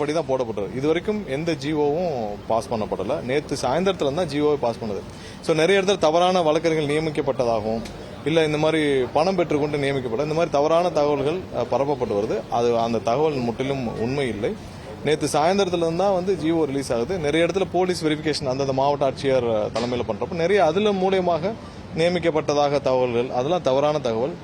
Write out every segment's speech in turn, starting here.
அதன்படி தான் போடப்பட்டது. இதுவரைக்கும் எந்த ஜிஓவும் பாஸ் பண்ணப்படல. நேற்று சாயந்தரத்துல தான் ஜிஓவை பாஸ் பண்ணது. ஸோ நிறைய இடத்துல தவறான வழக்கறிஞர்கள் நியமிக்கப்பட்டதாகவும் இல்ல இந்த மாதிரி பணம் பெற்றுக்கொண்டு நியமிக்கப்பட்ட இந்த மாதிரி தவறான தகவல்கள் பரப்பப்பட்டு வருது. அது அந்த தகவல் முற்றிலும் உண்மை இல்லை. நேற்று சாயந்தரத்துல தான் வந்து ஜிஓ ரிலீஸ் ஆகுது. நிறைய இடத்துல போலீஸ் வெரிஃபிகேஷன் அந்தந்த மாவட்ட ஆட்சியர் தலைமையில் பண்றப்ப நிறைய அதுல மூலியமாக நியமிக்கப்பட்டதாக தகவல்கள் அதெல்லாம் தவறான தகவல்.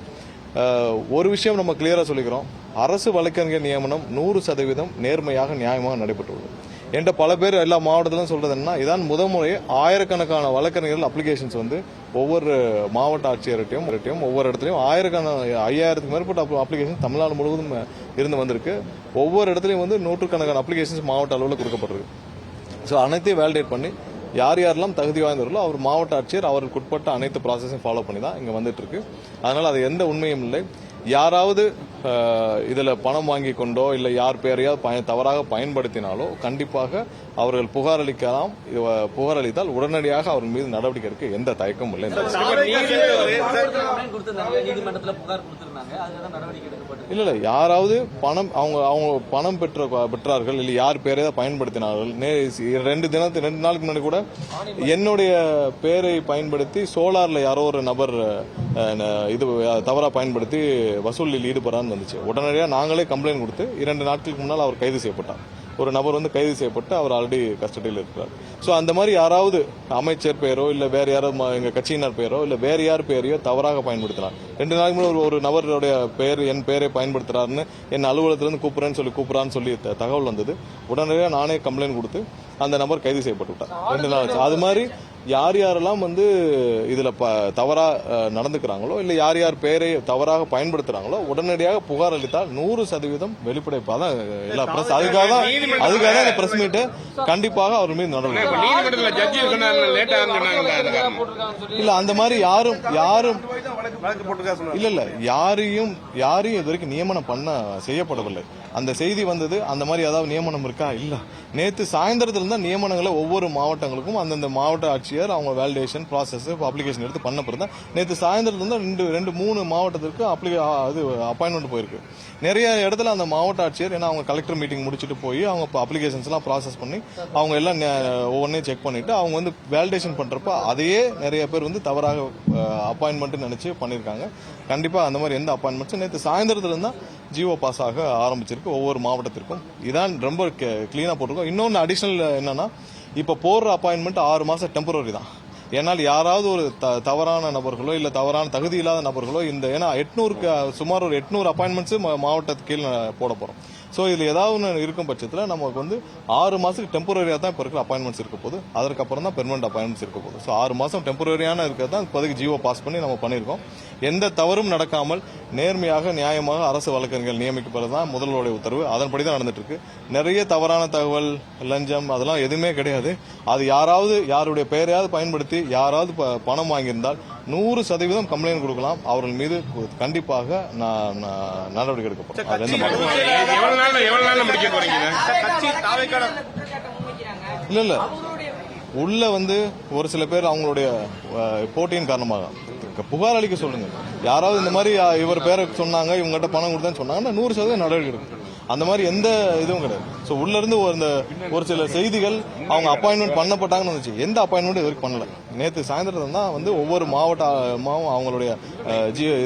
ஒரு விஷயம் நம்ம கிளியரா சொல்லிக்கிறோம், அரசு வழக்கறிஞர் நியமனம் 100% நேர்மையாக நியாயமாக நடைபெற்றுள்ளது. என்கிட்ட பல பேர் எல்லா மாவட்டத்திலும் சொல்றது என்ன, இதான் முதன்முறை ஆயிரக்கணக்கான வழக்கறிஞர்கள் அப்ளிகேஷன்ஸ் வந்து ஒவ்வொரு மாவட்ட ஆட்சியர்கிட்டையும் ஒவ்வொரு இடத்துலையும் 5000க்கு மேற்பட்ட அப்ளிகேஷன் தமிழ்நாடு முழுவதும் இருந்து வந்திருக்கு. ஒவ்வொரு இடத்துலையும் வந்து நூற்றுக்கணக்கான அப்ளிகேஷன்ஸ் மாவட்ட அளவில் கொடுக்கப்பட்டிருக்கு. ஸோ அனைத்தையும் வேலிடேட் பண்ணி யார் யாரெல்லாம் தகுதி வாய்ந்தவர்களோ அவர் மாவட்ட ஆட்சியர் அவருக்கு உட்பட்ட அனைத்து ப்ராசஸையும் ஃபாலோ பண்ணி தான் இங்கே வந்துட்டு இருக்கு. அதனால அது எந்த உண்மையும் இல்லை. யாராவது இதுல பணம் வாங்கி கொண்டோ இல்ல யார் பேரையாவது தவறாக பயன்படுத்தினாலோ கண்டிப்பாக அவர்கள் புகார் அளிக்கலாம். புகார் அளித்தால் உடனடியாக அவர் மீது நடவடிக்கை எடுக்க எந்த தயக்கமும் இல்லை. இல்ல யாராவது பணம் அவங்க பணம் பெற்றார்கள் இல்ல யார் பேரையாவது பயன்படுத்தினார்கள். 2 நாளுக்கு முன்னாடி கூட என்னுடைய பேரை பயன்படுத்தி சோலார்ல யாரோ ஒரு நபர் இது தவறா பயன்படுத்தி வசூலில் ஈடுபடான்னு வந்துச்சு. உடனடியாக நாங்களே கம்ப்ளைண்ட் கொடுத்து 2 நாட்களுக்கு முன்னால் அவர் கைது செய்யப்பட்டார். ஒரு நபர் வந்து கைது செய்யப்பட்டு அவர் ஆல்ரெடி கஸ்டடியில் இருக்கிறார். ஸோ அந்த மாதிரி யாராவது அமைச்சர் பேரோ இல்ல வேற யாரோ எங்க கட்சியினர் பேரோ இல்ல வேற யார் பேரையோ தவறாக பயன்படுத்தினார். 2 நாளைக்கு முன்னாடி ஒரு நபருடைய பேர் என் பேரை பயன்படுத்துறாருன்னு என் அலுவலகத்திலிருந்து கூப்பிடுறான்னு சொல்லி தகவல் வந்தது. உடனடியாக நானே கம்ப்ளைண்ட் கொடுத்து அந்த நபர் கைது செய்யப்பட்டு விட்டார். 2 நாள். அது மாதிரி யார் யாரெல்லாம் வந்து இதுல தவறா நடந்துக்கிறாங்களோ இல்ல யார் யார் பேரை தவறாக பயன்படுத்துறாங்களோ உடனடியாக புகார் அளித்தால் 100% வெளிப்படைப்பா தான் எல்லா பிரஸ் அதுக்காக அந்த பிரஸ் மீட் கண்டிப்பாக அவர் மீது நடவடிக்கை. இல்ல அந்த மாதிரி யாரும் இல்ல யாரையும் இது வரைக்கும் நியமனம் செய்யப்படவில்லை. அந்த செய்தி வந்தது. அந்த மாதிரி ஏதாவது நியமனம் இருக்கா? இல்ல. நேற்று சாயந்தரத்துல தான் நியமனங்களை ஒவ்வொரு மாவட்டங்களுக்கும் அந்தந்த மாவட்ட ஆட்சியர் அவங்க வேலிடேஷன் ப்ராசஸ் அப்ளிகேஷன் எடுத்து பண்ண பிறகு தான் நேற்று சாயந்தரத்துல தான் 2-3 மாவட்டத்திற்கு அப்பாயின்மெண்ட் போயிருக்கு. நிறைய இடத்துல அந்த மாவட்ட ஆட்சியர் ஏன்னா அவங்க கலெக்டர் மீட்டிங் முடிச்சுட்டு போய் அவங்க அப்ளிகேஷன்ஸ் எல்லாம் ப்ராசஸ் பண்ணி அவங்க எல்லாம் ஒவ்வொன்றையும் செக் பண்ணிட்டு அவங்க வந்து வேலிடேஷன் பண்றப்ப அதையே நிறைய பேர் வந்து தவறாக அப்பாயின்மெண்ட் நினைச்சு பண்ணிருக்காங்க. கண்டிப்பா அந்த மாதிரி எந்த அப்பாயின்மெண்ட்ஸும் நேற்று சாயந்தரத்துல தான் ஜிஓ பாஸ் ஆக ஆரம்பிச்சிருக்கு ஒவ்வொரு மாவட்டத்திற்கும். இதான் ரொம்ப கிளீனா போட்டிருக்கோம். இன்னொன்னு அடிஷனல் என்னன்னா இப்ப போடுற அப்பாயின்மெண்ட் 6 மாசம் டெம்பரரி தான். ஏன்னால் யாராவது ஒரு தவறான நபர்களோ இல்ல தவறான தகுதி இல்லாத நபர்களோ ஏன்னா 800 சுமார் ஒரு 800 அப்பாயின்மெண்ட்ஸ் மாவட்டத்துக்கு கீழே போட போறோம். சோ இதுல ஏதாவது ஒன்று இருக்கும் பட்சத்துல நமக்கு வந்து 6 மாசத்துக்கு டெம்பரரியா தான் இப்ப இருக்கிற அப்பாயின்மெண்ட்ஸ் இருக்க போகுது. அதற்கப்புறம் தான் பெர்மனன்ட் அப்பாயின்மெண்ட்ஸ் இருக்க போகுது. ஸோ 6 மாசம் டெம்பரரியான இருக்கிறது தான் இப்போதைக்கு ஜிஓ பாஸ் பண்ணி நம்ம பண்ணியிருக்கோம். எந்த தவறும் நடக்காமல் நேர்மையாக நியாயமாக அரசு வழக்கறிஞர்கள் நியமிக்கப்படுறது தான் முதல்வருடைய உத்தரவு. அதன்படி தான் நடந்துட்டு இருக்கு. நிறைய தவறான தகவல் லஞ்சம் அதெல்லாம் எதுவுமே கிடையாது. அது யாருடைய பெயரையாவது பயன்படுத்தி யாராவது பணம் வாங்கியிருந்தால் 100% கம்ப்ளைண்ட் கொடுக்கலாம். அவர்கள் மீது கண்டிப்பாக நடவடிக்கை எடுக்கப்படும். இல்ல உள்ள வந்து ஒரு சில பேர் அவங்களுடைய போட்டியின் காரணமாக புகார் அளிக்க சொல்லுங்க. யாராவது இந்த மாதிரி இவர் பேரை சொன்னாங்க இவங்ககிட்ட பணம் கொடுத்தேன்னு சொன்னாங்கன்னா 100% நடவடிக்கை எடுக்கும். அந்த மாதிரி எந்த இதுவும் கிடையாது. ஸோ உள்ள இருந்து ஒரு சில செய்திகள் அவங்க அப்பாயின்மெண்ட் பண்ணப்பட்டாங்கன்னு வந்துச்சு. எந்த அப்பாயின்மெண்ட் இது வரைக்கும் பண்ணல. நேற்று சாயந்தரம் தான் வந்து ஒவ்வொரு மாவட்டமும் அவங்களுடைய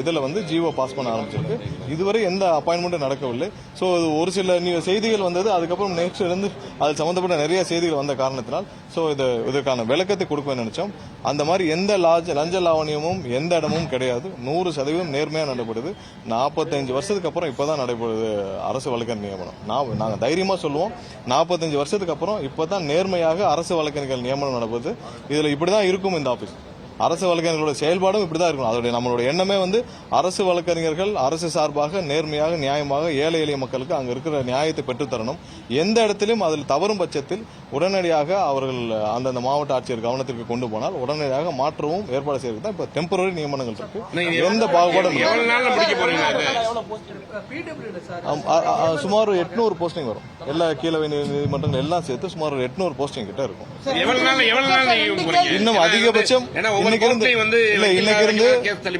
இதுல வந்து ஜிஓ பாஸ் பண்ண ஆரம்பிச்சிருக்கு. இதுவரை எந்த அப்பாயின்மெண்ட்டும் நடக்கவில்லை. ஸோ ஒரு சில செய்திகள் வந்தது. அதுக்கப்புறம் நேற்று இருந்து அது சம்பந்தப்பட்ட நிறைய செய்திகள் வந்த காரணத்தினால் ஸோ இதற்கான விளக்கத்தை கொடுக்க நினைச்சோம். அந்த மாதிரி எந்த லஞ்ச லாவணியமும் எந்த இடமும் கிடையாது. 100% நேர்மையா நடைபெறுது. 45 வருஷத்துக்கு அப்புறம் இப்பதான் நடைபெறுது அரசு வழக்கறிஞர் நியமனம். நாங்க தைரியமா சொல்லுவோம் 45 வருஷத்துக்கு அப்புறம் இப்பதான் நேர்மையாக அரசு வழக்கறிஞர்கள் நியமனம் நடக்குது. இதுல இப்படிதான் இருக்கும் இந்த ஆபீஸ். அரசு வழக்கறிஞர்களோட செயல்பாடும் இப்படிதான் இருக்கும். அதோட நம்மளோட எண்ணமே வந்து அரசு வழக்கறிஞர்கள் அரசு சார்பாக நேர்மையாக நியாயமாக ஏழை எளிய மக்களுக்கு அங்க இருக்கிற நியாயத்தை பெற்றுத்தரணும். எந்த இடத்திலும் அதில் தவறும் பட்சத்தில் உடனடியாக அவர்கள் அந்தந்த மாவட்ட ஆட்சியர் கவனத்திற்கு கொண்டு போனால் உடனடியாக மாற்றவும் ஏற்பாடு செய்யறது தான் இப்ப டெம்பரரி நியமனங்கள் இருக்கு. எந்த பாகுபாடும் சுமார் 800 போஸ்டிங் வரும். எல்லா கீழவை நீதிமன்றங்கள் எல்லாம் சேர்த்து சுமார் 800 போஸ்டிங் கிட்ட இருக்கும். இன்னும் அதிகபட்சம் இன்னைக்கு இருந்து தள்ளி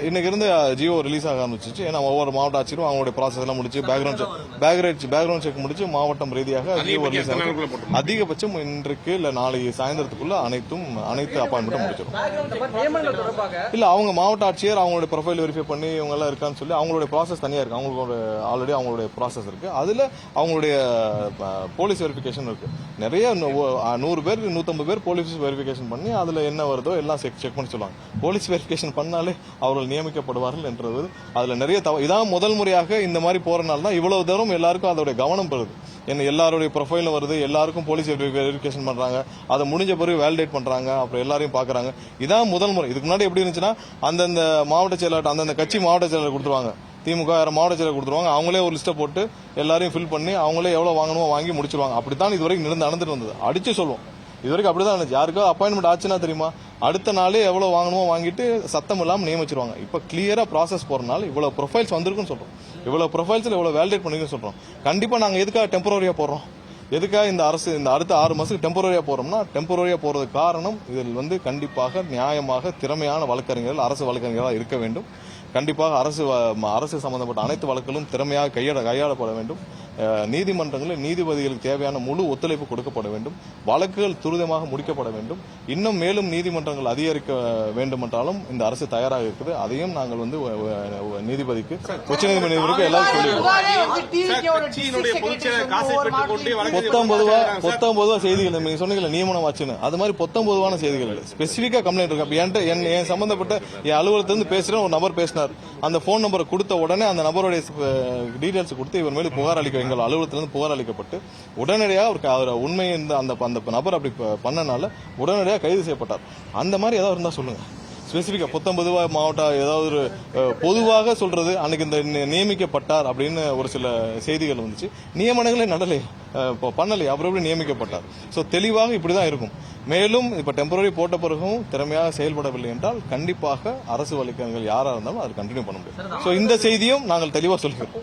இன்னைக்கு இருந்து ஜியோ ரிலீஸ் ஆக ஆரம்பிச்சிச்சு. ஏன்னா ஒவ்வொரு மாவட்ட ஆட்சியரும் அவங்களுடைய ப்ராசஸ் எல்லாம் முடிச்சு பேக்ரவுண்ட் செக் முடிச்சு மாவட்டம் ரீதியாக ஜியோ ரிலீஸ் ஆகும். அதிகபட்சம் இன்றைக்கு இல்ல நாளைக்கு சாயந்தரத்துக்குள்ள அனைத்து அப்பாயின்மெண்ட்டும் முடிச்சிடும். இல்ல அவங்க மாவட்ட ஆட்சியர் அவங்களுடைய ப்ரொஃபைல் வெரிஃபை பண்ணி இவங்க எல்லாம் இருக்கான்னு சொல்லி அவங்களுடைய ப்ராசஸ் தனியா இருக்கு. அவங்களோட ஆல்ரெடி அவங்களுடைய ப்ராசஸ் இருக்கு. அதுல அவங்களுடைய போலீஸ் வெரிஃபிகேஷன் இருக்கு. நிறைய 100 பேர் 150 பேர் போலீஸ் வெரிஃபிகேஷன் பண்ணி அதுல என்ன வருதோ எல்லாம் செக் பண்ணி சொல்லுவாங்க. போலீஸ் வெரிஃபிகேஷன் பண்ணாலே அவர்கள் நியமிக்கப்படுவார்கள் என்றது அதுல நிறைய இதான் முதல் முறையாக இந்த மாதிரி போறனால தான் இவ்வளவு தூரம் எல்லாருக்கும் அதோட கவனம் பெறுது. என்ன எல்லாருடைய ப்ரொஃபைலும் வருது, எல்லாருக்கும் போலீஸ் வெரிஃபிகேஷன் பண்றாங்க, அதை முடிஞ்ச பிறகு வேலிடேட் பண்றாங்க, அப்புறம் எல்லாரையும் பாக்குறாங்க. இதான் முதல் முறை. இதுக்கு முன்னாடி எப்படி இருந்துச்சுன்னா அந்தந்த மாவட்ட செயலாளர் அந்தந்த கட்சி மாவட்ட செயலாளர் கொடுத்துருவாங்க. திமுக மாவட்ட செயலர் கொடுத்துருவாங்க. அவங்களே ஒரு லிஸ்ட்டை போட்டு எல்லாரையும் ஃபில் பண்ணி அவங்களே எவ்வளவு வாங்கணுமோ வாங்கி முடிச்சிருவாங்க. அப்படித்தான் இதுவரைக்கும் நடந்துட்டு வந்தது. அடிச்சு சொல்லுவோம், இதுவரைக்கும் அப்படிதான் இருந்துச்சு. யாருக்கோ அப்பாயின்மெண்ட் ஆச்சுன்னா தெரியுமா, அடுத்த நாளே எவ்வளவு வாங்கணுமோ வாங்கிட்டு சத்தம் இல்லாம நியமிச்சிருவாங்க. இப்ப கிளியரா ப்ராசஸ் போறனால இவ்வளவு ப்ரொஃபைல்ஸ் வந்திருக்குன்னு சொல்றோம். இவ்வளவு ப்ரொஃபைல்ஸ்ல இவ்வளவு வேலிடேட் பண்ணிருக்குன்னு சொல்றோம். கண்டிப்பா நாங்க எதுக்காக டெம்பரரியா போடுறோம், எதுக்காக இந்த அரசு இந்த அடுத்த 6 மாசத்துக்கு டெம்பரரியா போறோம்னா, டெம்பரரியா போறதுக்கு காரணம் இதில் கண்டிப்பாக நியாயமாக திறமையான வழக்கறிஞர்கள் அரசு வழக்கறிஞர்களாக இருக்க வேண்டும். கண்டிப்பாக அரசு சம்பந்தப்பட்ட அனைத்து வழக்குகளும் திறமையாக கையாளப்பட வேண்டும். நீதிமன்றங்களில் நீதிபதிகளுக்கு தேவையான முழு ஒத்துழைப்பு கொடுக்கப்பட வேண்டும். வழக்குகள் துரிதமாக முடிக்கப்பட வேண்டும். இன்னும் மேலும் நீதிமன்றங்கள் அதிகரிக்க வேண்டும் என்றாலும் இந்த அரசு தயாராக இருக்குது. அதையும் நாங்கள் நீதிபதிக்கு உச்சநீதிமன்றத்திற்கு எல்லாம் சொல்லியிருக்கோம். 19 செய்திகள் நீங்க சொன்னீங்க நியமனம் ஆச்சுன்னு, அது மாதிரி 19 செய்திகள் ஸ்பெசிபிக்கா கம்ப்ளைண்ட் இருக்கு. என் சம்பந்தப்பட்ட என் அலுவலகத்திலிருந்து பேசுறேன், ஒரு நபர் பேசினார். அந்த போன் நம்பரை கொடுத்த உடனே அந்த நபருடைய டீடைல்ஸ் கொடுத்து இவர் மேலே புகார் அளிக்க எங்கள் அலுவலகத்திலிருந்து புகார் அளிக்கப்பட்டு உடனடியாக அவர் உண்மை அந்த நபர் அப்படி பண்ணனால உடனடியாக கைது செய்யப்பட்டார். அந்த மாதிரி ஏதாவது இருந்தா சொல்லுங்க. ஸ்பெசிபிக்கா 19 மாவட்டம் ஏதாவது ஒரு பொதுவாக சொல்றது அன்னைக்கு இந்த நியமிக்கப்பட்டார் அப்படின்னு ஒரு சில செய்திகள் வந்துச்சு. நியமனங்களே பண்ணலையே, அவர் எப்படி நியமிக்கப்பட்டார்? சோ தெளிவாக இப்படிதான் இருக்கும். மேலும் இப்ப டெம்பரரி போட்ட பிறகும் திறமையாக செயல்படவில்லை என்றால் கண்டிப்பாக அரசு வழக்கறிஞர்கள் யாரா இருந்தாலும் அது கண்டினியூ பண்ண முடியும். சோ இந்த செய்தியும் நாங்கள் தெளிவா சொல்கிறோம்.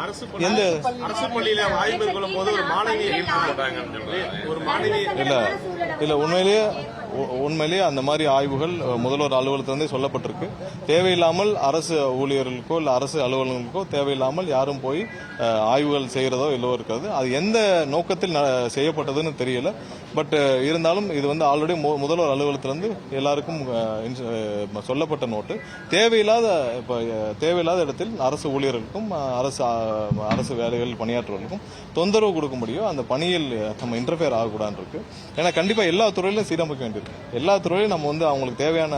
அரசு பள்ளியில ஆய்வு மேற்கொள்ளும் போது ஒரு மாணவி இல்ல உண்மையிலேயே அந்த மாதிரி ஆய்வுகள் முதல்வர் அலுவலகத்திலிருந்தே சொல்லப்பட்டிருக்கு. தேவையில்லாமல் அரசு ஊழியர்களுக்கோ இல்ல அரசு அலுவலர்களுக்கோ தேவையில்லாமல் யாரும் போய் ஆய்வுகள் செய்யறதோ இல்லவோ இருக்காது. அது எந்த நோக்கத்தில் செய்யப்பட்டதுன்னு தெரியல. பட் இருந்தாலும் இது ஆல்ரெடி முதல்வர் அலுவலகத்திலிருந்து எல்லாருக்கும் சொல்லப்பட்ட நோட்டு. தேவையில்லாத இடத்தில் அரசு ஊழியர்களுக்கும் அரசு வேலைகள் பணியாற்றுவர்களுக்கும் தொந்தரவு கொடுக்க முடியும். அந்த பணியில் நம்ம இன்டர்ஃபியர் ஆகக்கூடாது இருக்கு. ஏன்னா கண்டிப்பா எல்லா துறையிலும் சீரமைக்க வேண்டியிருக்கு. எல்லா துறையிலும் நம்ம அவங்களுக்கு தேவையான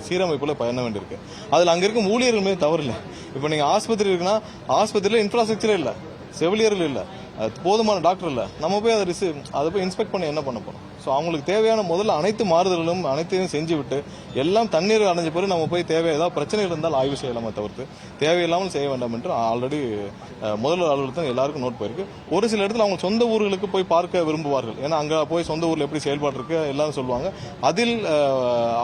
சீரமைப்புல பண்ண வேண்டியிருக்கு. அதுல அங்க இருக்கும் ஊழியர்கள் மீது தவறு இல்லை. இப்ப நீங்க ஆஸ்பத்திரி இருக்குன்னா ஆஸ்பத்திரியில இன்ஃப்ராஸ்ட்ரக்சர் இல்ல, செவிலியர்கள் இல்ல, போதுமான டாக்டர் இல்ல, நம்ம போய் அதை போய் இன்ஸ்பெக்ட் பண்ணி என்ன பண்ண போறோம்? சோ அவங்களுக்கு தேவையான முதல்ல அனைத்து மாறுதல்களும் அனைத்தையும் செஞ்சு விட்டு எல்லாம் தண்ணீர் அடைஞ்ச பிறகு நம்ம போய் ஏதாவது பிரச்சனைகள் இருந்தால் ஆய்வு செய்யலாமே தவிர்த்து தேவையில்லாமல் செய்ய வேண்டாம் என்று ஆல்ரெடி முதல்வர் அலுவலகத்தில் எல்லாருக்கும் நோட் போயிருக்கு. ஒரு சில இடத்துல அவங்க சொந்த ஊர்களுக்கு போய் பார்க்க விரும்புவார்கள். ஏன்னா அங்க போய் சொந்த ஊர்ல எப்படி செயல்பாடு இருக்கு எல்லாரும் சொல்லுவாங்க. அதில்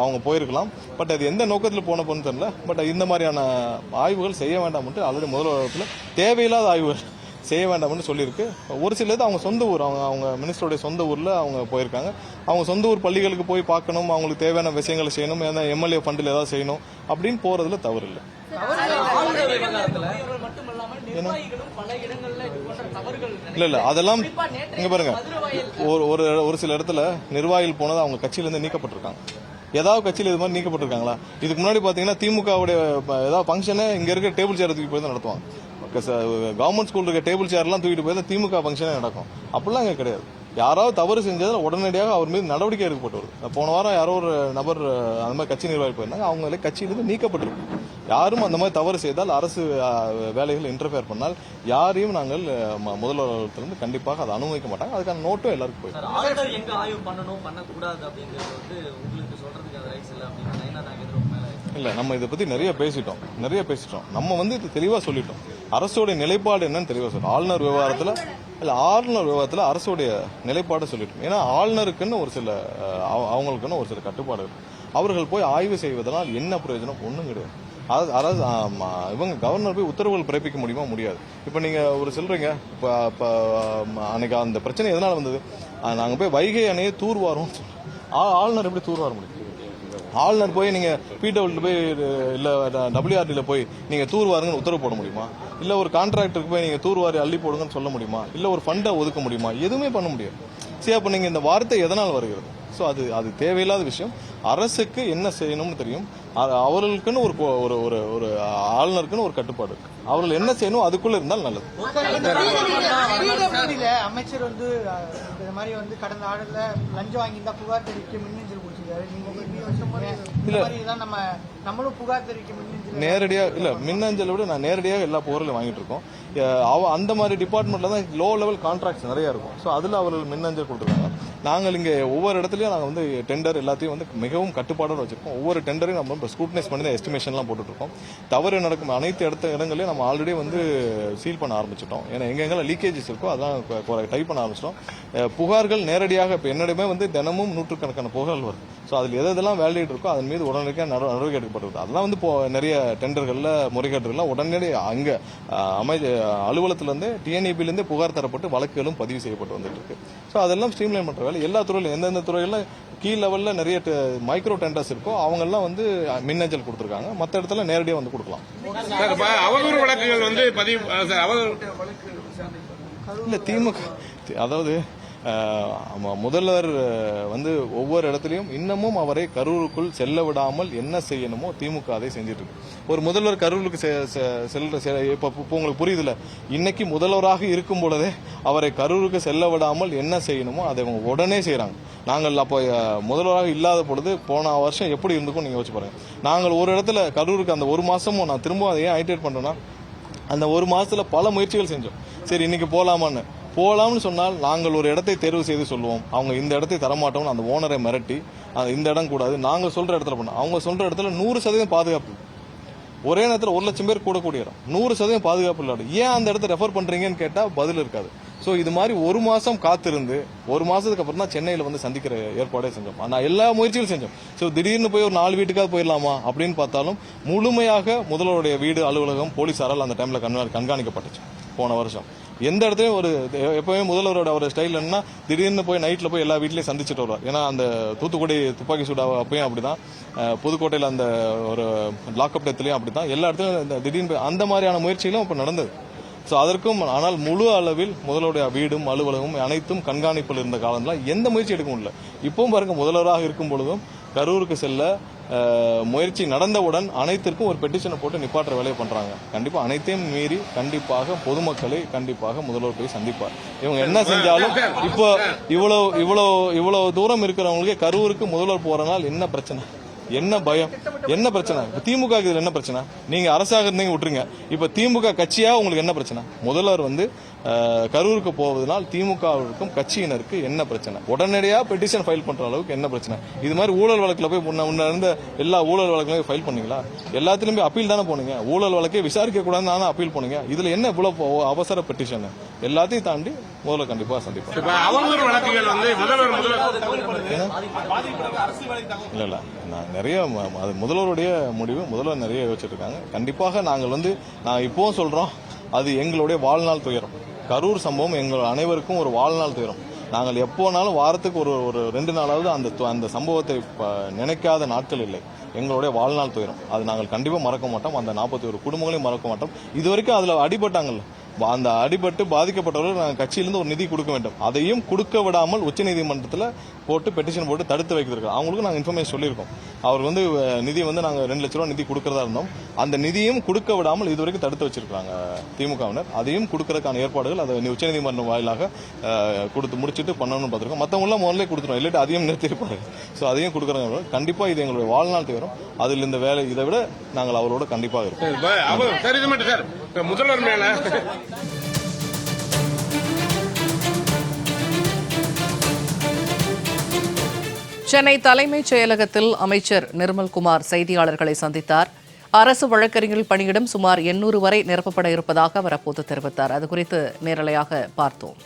அவங்க போயிருக்கலாம். பட் அது எந்த நோக்கத்தில் போன தெரியல. பட் இந்த மாதிரியான ஆய்வுகள் செய்ய வேண்டாம் என்று ஆல்ரெடி முதல்வர் அலுவலகத்தில் தேவையில்லாத ஆய்வுகள் செய்ய வேண்டாம்னு சொல்லியிருக்கு. ஒரு சிலது அவங்க சொந்த ஊர், அவங்க மினிஸ்டருடைய சொந்த ஊர்ல அவங்க போயிருக்காங்க. அவங்க சொந்த ஊர் பள்ளிகளுக்கு போய் பார்க்கணும், அவங்களுக்கு தேவையான விஷயங்களை செய்யணும், எம்எல்ஏ ஃபண்டில் ஏதாவது செய்யணும் அப்படின்னு போறதுல தவறு இல்லை. இல்ல அதெல்லாம் இங்க பாருங்க, ஒரு சில இடத்துல நிர்வாகிகள் போனது அவங்க கட்சியில இருந்து நீக்கப்பட்டிருக்காங்க. ஏதாவது கட்சியில் இது மாதிரி நீக்கப்பட்டிருக்காங்களா? இதுக்கு முன்னாடி பாத்தீங்கன்னா திமுகவுடைய ஏதாவது ஃபங்க்ஷனை இங்க இருக்க டேபிள் சேர் தூக்கி போய் தான் நடத்துவாங்க. கவர்மெண்ட் ஸ்கூல் இருக்க டேபிள் சேர் எல்லாம் தூக்கிட்டு போய் தான் திமுக ஃபங்க்ஷனே நடக்கும். அப்படிலாம் இங்க கிடையாது. யாராவது தவறு செஞ்சதில் உடனடியாக அவர் மீது நடவடிக்கை எடுக்கப்பட்டு வருது. போன வாரம் யாரோ ஒரு நபர் அந்த மாதிரி கட்சி நிர்வாகி போயிருந்தாங்க, அவங்களே கட்சியிலிருந்து நீக்கப்பட்டிருக்கு. யாரும் அந்த மாதிரி தவறு செய்தால் அரசு வேலைகள் இன்டர்ஃபியர் பண்ணால் யாரையும் நாங்கள் முதல்வரிடத்திலிருந்து கண்டிப்பாக அதை அனுமதிக்க மாட்டாங்க. அதுக்கான நோட்டும் எல்லாருக்கும் போயிருக்கு. இல்ல நம்ம இதை பத்தி நிறைய பேசிட்டோம். நம்ம இது தெளிவா சொல்லிட்டோம். அரசோட நிலைப்பாடு என்னன்னு தெளிவா சொல்லிட்டோம். ஆளுநர் விவகாரத்துல அரசுடைய நிலைப்பாடு சொல்லிட்டோம். ஏன்னா ஆளுநருக்குன்னு ஒரு சில அவங்களுக்குன்னு ஒரு சில கட்டுப்பாடு இருக்கு. அவர்கள் போய் ஆய்வு செய்வதனால் என்ன பிரயோஜனம்? ஒண்ணும் கிடையாது. அதாவது இவங்க கவர்னர் போய் உத்தரவுகள் பிறப்பிக்க முடியுமா? முடியாது. இப்போ நீங்க ஒரு சொல்றீங்க, இப்போ அன்னைக்கு அந்த பிரச்சனை எதனால வந்தது? நாங்க போய் வைகை அணையை தூர்வாரோம். ஆளுநர் எப்படி தூர்வார முடியும்? ஆளுநர் போய் நீங்க பிடபிள்யூ போய் இல்ல WRD போய் நீங்க தூர்வாருங்கன்னு உத்தரவு போட முடியுமா? இல்ல ஒரு கான்ட்ராக்டருக்கு போய் நீங்க தூர்வாரி அள்ளி போடுங்கன்னு சொல்ல முடியுமா? இல்ல ஒரு ஃபண்டை ஒதுக்க முடியுமா? எதுவுமே பண்ண முடியாது. சரி, அப்ப நீங்க இந்த வார்த்தை எதனால் வருகிறது? ஸோ அது தேவையில்லாத விஷயம். அரசுக்கு என்ன செய்யணும்னு தெரியும். அவர்களுக்குன்னு ஒரு ஆளுநருக்குன்னு ஒரு கட்டுப்பாடு இருக்கு. அவர்கள் என்ன செய்யணும் அதுக்குள்ள இருந்தால் நல்லது. அமைச்சர் இந்த மாதிரி கடந்த ஆண்டுல லஞ்சம் வாங்கியிருந்தா புகார் தெரிவிக்க மின்னஞ்சல் கொடுத்திருக்காரு. நம்மளும் புகார் தெரிவிக்க மின்னஞ்சல் நேரடியா இல்ல, மின்னஞ்சலை விட நான் நேரடியாக எல்லா புகார்களையும் வாங்கிட்டு இருக்கோம். அந்த மாதிரி டிபார்ட்மெண்ட்ல தான் லோ லெவல் கான்ட்ராக்ட்ஸ் நிறைய இருக்கும். ஸோ அதுல அவர்கள் மின்னஞ்சல் கொடுத்துருக்காங்க. நாங்கள் இங்க ஒவ்வொரு இடத்துலயும் நாங்க டெண்டர் எல்லாத்தையும் மிகவும் கட்டுப்பாடோட வச்சிருக்கோம். ஒவ்வொரு டெண்டரையும் நம்ம ஸ்க்ரூட்டனைஸ் பண்ணி எஸ்டிமேஷன்லாம் போட்டுட்டு இருக்கோம். தவறு நடக்கும் அனைத்து இடங்களையும் நம்ம ஆல்ரெடி சீல் பண்ண ஆரம்பிச்சிட்டோம். ஏன்னா எங்கெங்கெல்லாம் லீக்கேஜஸ் இருக்கோ அதான் டைப் பண்ண ஆரம்பிச்சிட்டோம். புகார்கள் நேரடியாக இப்போ என்னிடமே தினமும் நூற்றுக்கணக்கான புகார்கள் வருது. ஸோ அதில் எதெல்லாம் வேலிட் இருக்கோ அதன் மீது உடனடியாக நடவடிக்கை எடுக்கப்பட்டிருக்கு. அதெல்லாம் நிறைய டெண்டர்கள்ல முறைகேடுகள்லாம் உடனடி அங்க அலுவலகத்திலிருந்து TNEB புகார் தரப்பட்டு வழக்குகளும் பதிவு செய்யப்பட்டு வந்துட்டு இருக்கு. ஸோ அதெல்லாம் ஸ்ட்ரீம்லைன் பண்ற வேலை எல்லா துறையிலும் எந்தெந்த துறைகள்ல கீழ் லெவல்ல நிறைய மைக்ரோ டெண்டர்ஸ் இருக்கோ அவங்கெல்லாம் மின்னஞ்சல் கொடுத்துருக்காங்க. மற்ற இடத்துல நேரடியாக கொடுக்கலாம். அவதூறு வழக்குகள் பதிவு இல்ல திமுக அதாவது முதல்வர் ஒவ்வொரு இடத்துலயும் இன்னமும் அவரை கரூருக்குள் செல்ல விடாமல் என்ன செய்யணுமோ திமுக அதை செஞ்சிட்டு இருக்கு. ஒரு முதல்வர் கரூருக்கு இப்ப உங்களுக்கு புரியுதுல, இன்னைக்கு முதல்வராக இருக்கும் பொழுதே அவரை கரூருக்கு செல்ல விடாமல் என்ன செய்யணுமோ அதை அவங்க உடனே செய்யறாங்க. நாங்கள் அப்போ முதல்வராக இல்லாத பொழுது போன வருஷம் எப்படி இருந்துக்கும் நீங்க யோசிச்சு பாருங்க. நாங்கள் ஒரு இடத்துல கரூருக்கு அந்த ஒரு மாசமும் நான் திரும்ப அதை ஏன் ஐடேட் பண்றேன்னா, அந்த ஒரு மாசத்துல பல முயற்சிகள் செஞ்சோம். சரி இன்னைக்கு போலாம்னு சொன்னால் நாங்கள் ஒரு இடத்தை தேர்வு செய்து சொல்லுவோம். அவங்க இந்த இடத்தை தரமாட்டோம்னு அந்த ஓனரை மிரட்டி இந்த இடம் கூடாது நாங்க சொல்ற இடத்துல பண்ணோம். அவங்க சொல்ற இடத்துல 100% பாதுகாப்பு, ஒரே நேரத்தில் 1 லட்சம் பேர் கூடக்கூடிய இடம், 100% பாதுகாப்பு இல்லாத ஏன் அந்த இடத்த ரெஃபர் பண்றீங்கன்னு கேட்டா பதில் இருக்காது. சோ இது மாதிரி ஒரு மாசம் காத்திருந்து ஒரு மாசத்துக்கு அப்புறம் தான் சென்னையில சந்திக்கிற ஏற்பாடே செஞ்சோம். நான் எல்லா முயற்சிகளும் செஞ்சோம். சோ திடீர்னு போய் ஒரு 4 வீட்டுக்காவது போயிடலாமா அப்படின்னு பார்த்தாலும் முழுமையாக முதல்வருடைய வீடு அலுவலகம் போலீசாரால் அந்த டைம்ல கண்காணிக்கப்பட்டுச்சு. போன வருஷம் எந்த இடத்துலயும் எப்பவுமே முதல்வரோட ஒரு ஸ்டைல் என்னன்னா திடீர்னு போய் நைட்ல போய் எல்லா வீட்லயும் சந்திச்சுட்டு வருவார். ஏன்னா அந்த தூத்துக்குடி துப்பாக்கி சூடு அப்பயும் அப்படிதான், புதுக்கோட்டையில அந்த ஒரு லாக்அப் டெத்லயும் அப்படிதான், எல்லா இடத்துலயும் திடீர்னு அந்த மாதிரியான முயற்சிகளும் இப்ப நடந்தது. சோ அதற்கும் ஆனால் முழு அளவில் முதல்வருடைய வீடும் அலுவலகம் அனைத்தும் கண்காணிப்பில் இருந்த காலத்துல எந்த முயற்சி எடுக்க முடியல. இப்பவும் பாருங்க, முதல்வராக இருக்கும் பொழுதும் கரூருக்கு செல்ல முயற்சி நடந்தவுடன் அனைத்திற்கும் ஒரு பெட்டிஷனை போட்டு நிப்பாட்டுற வேலையை பண்றாங்க. கண்டிப்பா அனைத்தையும் மீறி கண்டிப்பாக பொதுமக்களை கண்டிப்பாக முதல்வர் போய் சந்திப்பார். இவங்க என்ன செஞ்சாலும் இப்போ இவ்வளவு தூரம் இருக்கிறவங்களுக்கு கரூருக்கு முதல்வர் போறனால் என்ன பிரச்சனை, என்ன பயம், என்ன பிரச்சனை? திமுக இதுல என்ன பிரச்சனை? நீங்க அரசாக இருந்தீங்க விட்டுருங்க, இப்ப திமுக கட்சியா உங்களுக்கு என்ன பிரச்சனை? முதல்வர் கரூருக்கு போவதனால் திமுகவிற்கும் கட்சியினருக்கு என்ன பிரச்சனை? உடனடியா பெட்டிஷன் ஃபைல் பண்ற அளவுக்கு என்ன பிரச்சனை? இது மாதிரி ஊழல் வழக்குல போய் முன்ன இருந்த எல்லா ஊழல் வழக்குலையும் ஃபைல் பண்ணீங்களா? எல்லாத்திலுமே அப்பீல் தானே போனீங்க. ஊழல் வழக்கை விசாரிக்க கூடாது அப்பீல் போனீங்க. இதுல என்ன இவ்வளவு அவசர பெட்டிஷன்? எல்லாத்தையும் தாண்டி முதல்ல கண்டிப்பா சந்திப்போம். இல்ல நான் நிறைய முதல்வருடைய முடிவு முதல்வர் நிறைய யோசிச்சுட்டு இருக்காங்க. கண்டிப்பாக நாங்கள் நான் இப்பவும் சொல்றோம், அது எங்களுடைய வாழ்நாள் துயரம். கரூர் சம்பவம் எங்கள் அனைவருக்கும் ஒரு வாழ்நாள் துயரம். நாங்கள் எப்போனாலும் வாரத்துக்கு ஒரு 2 நாளாவது அந்த சம்பவத்தை நினைக்காத நாட்கள் இல்லை. எங்களுடைய வாழ்நாள் துயரம். அது நாங்கள் கண்டிப்பா மறக்க மாட்டோம். அந்த 41 குடும்பங்களையும் மறக்க மாட்டோம். இதுவரைக்கும் அதுல அடிபட்டாங்கல்ல, அந்த அடிபட்டு பாதிக்கப்பட்டவர்கள் நாங்கள் கட்சியிலிருந்து ஒரு நிதி கொடுக்க வேண்டும். அதையும் கொடுக்க விடாமல் உச்சநீதிமன்றத்தில் போட்டு பெட்டிஷன் போட்டு தடுத்து வைக்கிறோம். அவங்களுக்கு நாங்கள் இன்ஃபர்மேஷன் சொல்லியிருக்கோம். அவர் நிதி நாங்கள் 2 லட்ச ரூபா நிதி கொடுக்கறதா இருந்தோம். அந்த நிதியும் கொடுக்க விடாமல் இதுவரைக்கும் தடுத்து வச்சிருக்காங்க திமுகவினர். அதையும் கொடுக்கறதுக்கான ஏற்பாடுகள் அதை உச்சநீதிமன்றம் வாயிலாக கொடுத்து முடிச்சுட்டு பண்ணணும்னு பார்த்துருக்கோம். மற்றவங்களாம் முதல்ல கொடுத்துருவோம், இல்லாட்டி அதையும் நிறுத்திருப்பாங்க. ஸோ அதையும் கொடுக்குறாங்க. கண்டிப்பா இது எங்களுடைய வாழ்நாள் தேரும். அதில் இந்த வேலை இதை விட நாங்கள் அவரோட கண்டிப்பாக இருக்கோம். முதல்வர் மேல சென்னை தலைமைச் செயலகத்தில் அமைச்சர் நிர்மல்குமார் செய்தியாளர்களை சந்தித்தார். அரசு வழக்கறிஞர்கள் பணியிடம் சுமார் 800 வரை நிரப்பப்பட இருப்பதாக அவர் அப்போது தெரிவித்தார். அது குறித்து நேரலையாக பார்த்தோம்.